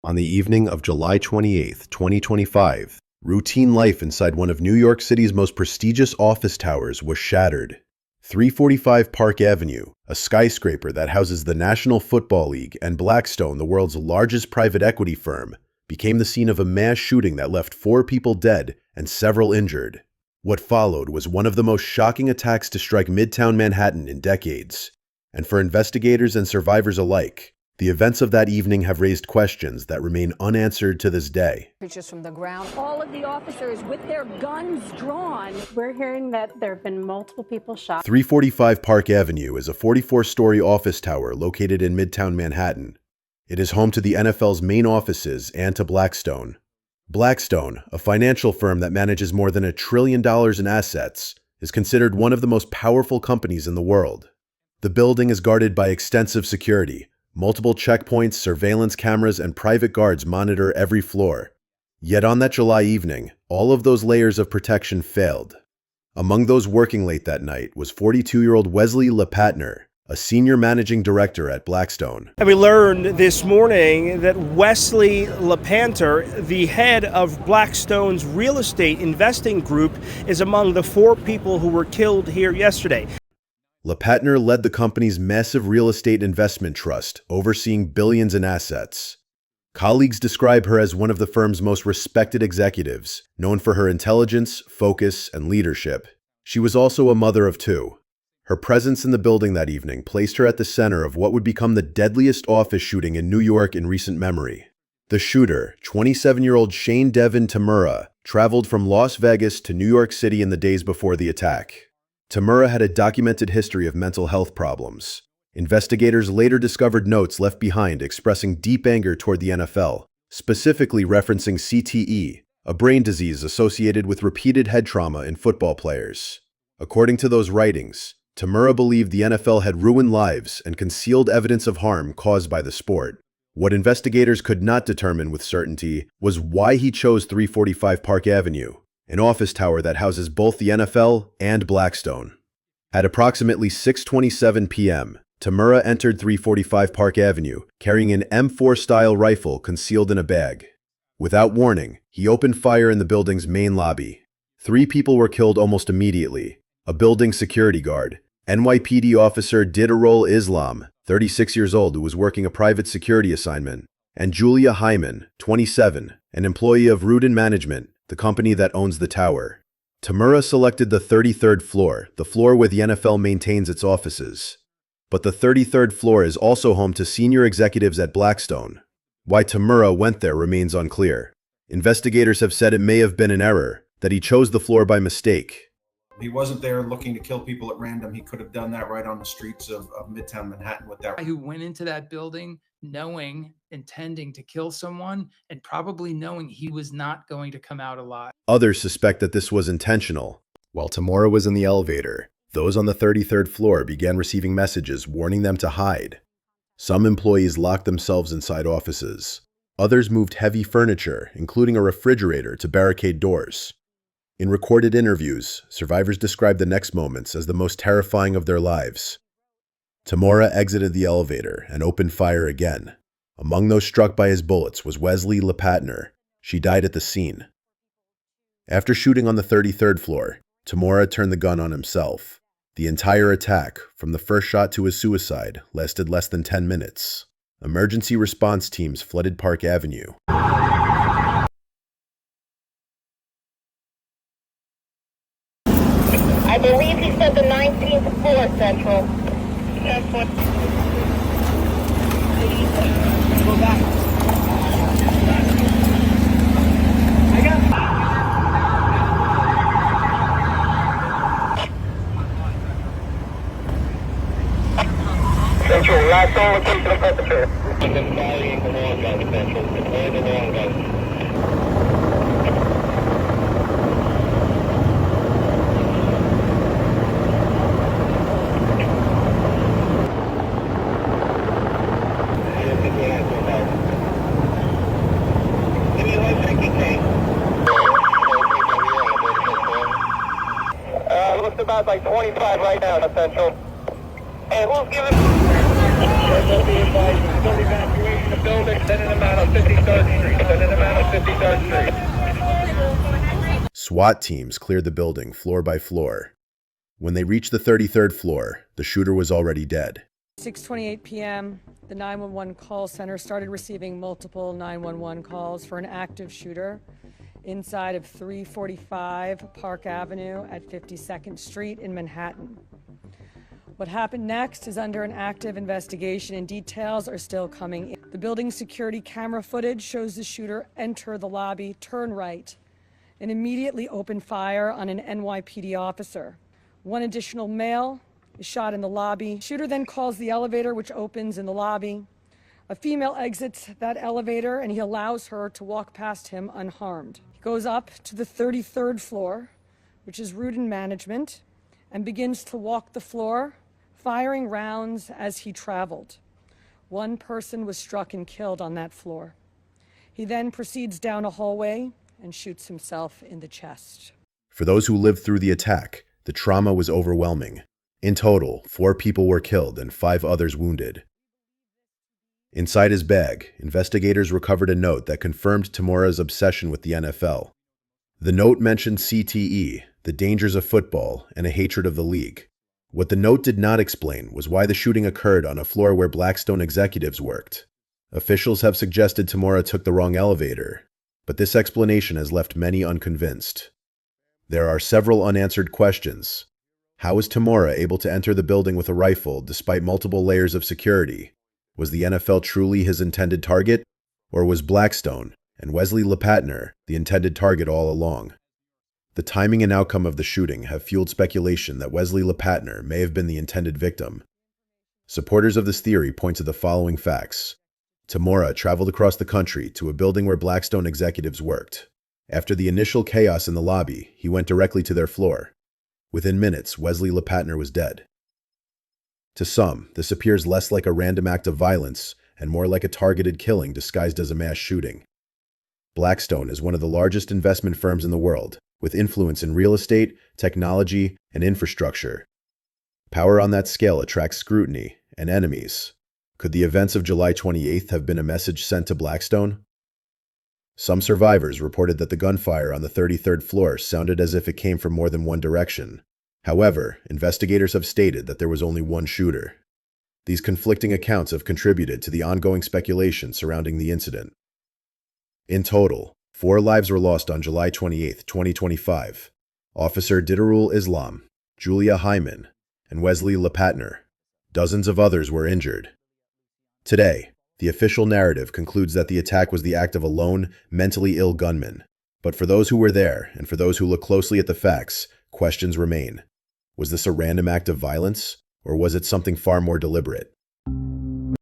On the evening of July 28, 2025, routine life inside one of New York City's most prestigious office towers was shattered. 345 Park Avenue, a skyscraper that houses the National Football League and Blackstone, the world's largest private equity firm, became the scene of a mass shooting that left 4 people dead and several injured. What followed was one of the most shocking attacks to strike Midtown Manhattan in decades. And for investigators and survivors alike, the events of that evening have raised questions that remain unanswered to this day. Pictures from the ground. All of the officers with their guns drawn. We're hearing that there have been multiple people shot. 345 Park Avenue is a 44-story office tower located in Midtown Manhattan. It is home to the NFL's main offices and to Blackstone. Blackstone, a financial firm that manages more than $1 trillion in assets, is considered one of the most powerful companies in the world. The building is guarded by extensive security. Multiple checkpoints, surveillance cameras, and private guards monitor every floor. Yet on that July evening, all of those layers of protection failed. Among those working late that night was 42-year-old Wesley LePatner, a senior managing director at Blackstone. And we learned this morning that Wesley LePatner, the head of Blackstone's real estate investing group, is among the 4 people who were killed here yesterday. LePatner led the company's massive real estate investment trust, overseeing billions in assets. Colleagues describe her as one of the firm's most respected executives, known for her intelligence, focus, and leadership. She was also a mother of 2. Her presence in the building that evening placed her at the center of what would become the deadliest office shooting in New York in recent memory. The shooter, 27-year-old Shane Devin Tamura, traveled from Las Vegas to New York City in the days before the attack. Tamura had a documented history of mental health problems. Investigators later discovered notes left behind expressing deep anger toward the NFL, specifically referencing CTE, a brain disease associated with repeated head trauma in football players. According to those writings, Tamura believed the NFL had ruined lives and concealed evidence of harm caused by the sport. What investigators could not determine with certainty was why he chose 345 Park Avenue, an office tower that houses both the NFL and Blackstone. At approximately 6:27 p.m., Tamura entered 345 Park Avenue, carrying an M4-style rifle concealed in a bag. Without warning, he opened fire in the building's main lobby. 3 people were killed almost immediately: a building security guard, NYPD officer Didarol Islam, 36 years old, who was working a private security assignment, and Julia Hyman, 27, an employee of Rudin Management, the company that owns the tower. Tamura selected the 33rd floor, the floor where the NFL maintains its offices. But the 33rd floor is also home to senior executives at Blackstone. Why Tamura went there remains unclear. Investigators have said it may have been an error, that he chose the floor by mistake. He wasn't there looking to kill people at random. He could have done that right on the streets of Midtown Manhattan with that. Who went into that building intending to kill someone, and probably knowing he was not going to come out alive. Others suspect that this was intentional. While Tamura was in the elevator, those on the 33rd floor began receiving messages warning them to hide. Some employees locked themselves inside offices. Others moved heavy furniture, including a refrigerator, to barricade doors. In recorded interviews, survivors described the next moments as the most terrifying of their lives. Tamura exited the elevator and opened fire again. Among those struck by his bullets was Wesley LePatner. She died at the scene. After shooting on the 33rd floor, Tamura turned the gun on himself. The entire attack, from the first shot to his suicide, lasted less than 10 minutes. Emergency response teams flooded Park Avenue. I believe he said the 19th floor, Central. That's what. Go back. I got. Central, last on location of perpetrator. Identifying the long gun, Central. Deploy the long gun. Looks about like 25 right now, Central. And who's giving... Careful, be advised, we're still evacuating the building. Send an amount of 53rd Street. Send an amount of 53rd Street. SWAT teams cleared the building floor by floor. When they reached the 33rd floor, the shooter was already dead. 6:28 p.m., the 911 call center started receiving multiple 911 calls for an active shooter inside of 345 Park Avenue at 52nd Street in Manhattan. What happened next is under an active investigation and details are still coming in. The building's security camera footage shows the shooter enter the lobby, turn right, and immediately open fire on an NYPD officer. One additional male is shot in the lobby. Shooter then calls the elevator, which opens in the lobby. A female exits that elevator and he allows her to walk past him unharmed. He goes up to the 33rd floor, which is route and management, and begins to walk the floor, firing rounds as he traveled. One person was struck and killed on that floor. He then proceeds down a hallway and shoots himself in the chest. For those who lived through the attack, the trauma was overwhelming. In total, 4 people were killed and 5 others wounded. Inside his bag, investigators recovered a note that confirmed Tamura's obsession with the NFL. The note mentioned CTE, the dangers of football, and a hatred of the league. What the note did not explain was why the shooting occurred on a floor where Blackstone executives worked. Officials have suggested Tamura took the wrong elevator, but this explanation has left many unconvinced. There are several unanswered questions. How was Tamura able to enter the building with a rifle despite multiple layers of security? Was the NFL truly his intended target? Or was Blackstone and Wesley LePatner the intended target all along? The timing and outcome of the shooting have fueled speculation that Wesley LePatner may have been the intended victim. Supporters of this theory point to the following facts. Tamura traveled across the country to a building where Blackstone executives worked. After the initial chaos in the lobby, he went directly to their floor. Within minutes, Wesley LePatner was dead. To some, this appears less like a random act of violence and more like a targeted killing disguised as a mass shooting. Blackstone is one of the largest investment firms in the world, with influence in real estate, technology, and infrastructure. Power on that scale attracts scrutiny and enemies. Could the events of July 28th have been a message sent to Blackstone? Some survivors reported that the gunfire on the 33rd floor sounded as if it came from more than one direction. However, investigators have stated that there was only one shooter. These conflicting accounts have contributed to the ongoing speculation surrounding the incident. In total, 4 lives were lost on July 28, 2025. Officer Didarul Islam, Julia Hyman, and Wesley LePatner. Dozens of others were injured. Today, the official narrative concludes that the attack was the act of a lone, mentally ill gunman. But for those who were there, and for those who look closely at the facts, questions remain. Was this a random act of violence, or was it something far more deliberate?